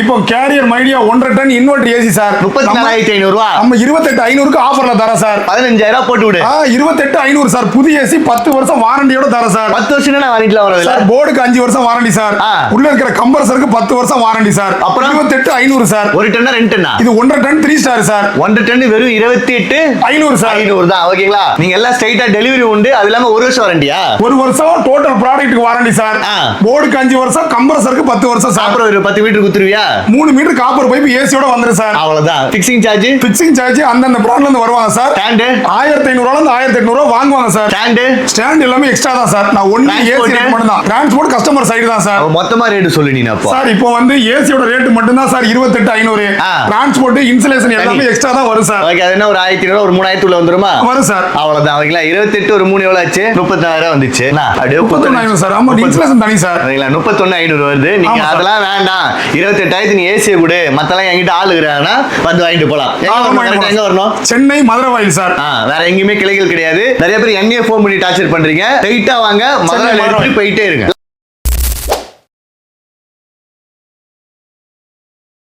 இப்போ Carrier Midea 1.5 ton inverter AC sir 34,500 ரூபாய். நம்ம 28,500க்கு ஆஃபர்ல தரோம் சார். 15,000 போட்டு விடு. 28,500 சார். புதிய ஏசி 10 வருஷம் வாரண்டியோட தரோம் சார். 10 வருஷம் வாரண்டில வரது சார். போர்டுக்கு 5 வருஷம் வாரண்டி சார். உள்ள இருக்கிற கம்ப்ரஸருக்கு 10 வருஷம் வாரண்டி சார். அப்புறம் 28,500 சார். ஒரு டன்னா 2 டன்னா? இது 1.5 டன் 3 ஸ்டார் சார். 1 டன் வெறும் 28,500 சார். 500 தான். ஓகேங்களா? நீங்க எல்லாம் ஸ்ட்ரைட்டா டெலிவரி உண்டு. அது இல்லாம ஒரு வருஷம் வாரண்டியா? ஒரு வருஷம் டோட்டல் ப்ராடக்ட்க்கு வாரண்டி சார். போர்டுக்கு 5 வருஷம், கம்ப்ரஸருக்கு 10 வருஷம் சார். அப்புறம் ஒரு 10 மீட்டர் குத்துருவியா? 3 மீட்டர் காப்பர் பைப் ஏசியோட வந்துரும் சார். அவ்வளவுதான். ஃபிக்ஸிங் சார்ஜ் அந்தந்த பிராண்ட்ல இருந்து வருவாங்க சார். ஸ்டாண்ட் 1,500 ரூபாயில இருந்து 1,800 ரூபாய் வாங்குவாங்க சார். ஸ்டாண்ட் எல்லாமே எக்ஸ்ட்ரா தான் சார். நான் ஒன்லி ஏசி ரேட் மட்டும் தான். டிரான்ஸ்போர்ட் கஸ்டமர் சைடு தான் சார். மொத்தமா ரேட் சொல்லு நீ அப்போ. சார் இப்போ வந்து ஏசியோட ரேட் மட்டும் தான் சார் 28,500. டிரான்ஸ்போர்ட் இன்சுலேஷன் எல்லாமே எக்ஸ்ட்ரா தான் வரும் சார். ஓகே. அது என்ன ஒரு 1,500 ஒரு 3,000 உள்ள வந்துருமா? வரும் சார். அவ்வளவுதான். ஓகேங்களா? 28 ஒரு 3 எவ்வளவு ஆச்சு? 34,000 வந்துச்சு. அப்படியே 31,500 சார். ஆமா, இன்சுலேஷன் தனி சார். ஓகேங்களா? 31,500 வருது. நீங்க அதெல்லாம் வேண்டாம், 28,000 நீ ஏசியை கொடு, மத்தெல்லாம் என்கிட்ட ஆளு இருக்கிறாங்கன்னா வந்து வாங்கிட்டு போலாம். எங்க வரணும்? சென்னை மதுரை வாயில் சார். வேற எங்கேயுமே கிளைகள் கிடையாது. நிறைய பேர் என்னையே ஃபோன் பண்ணி டார்ச்சர் பண்றீங்க. ஸ்ட்ரைட்டா வாங்க, மதுரை போயிட்டே இருங்க.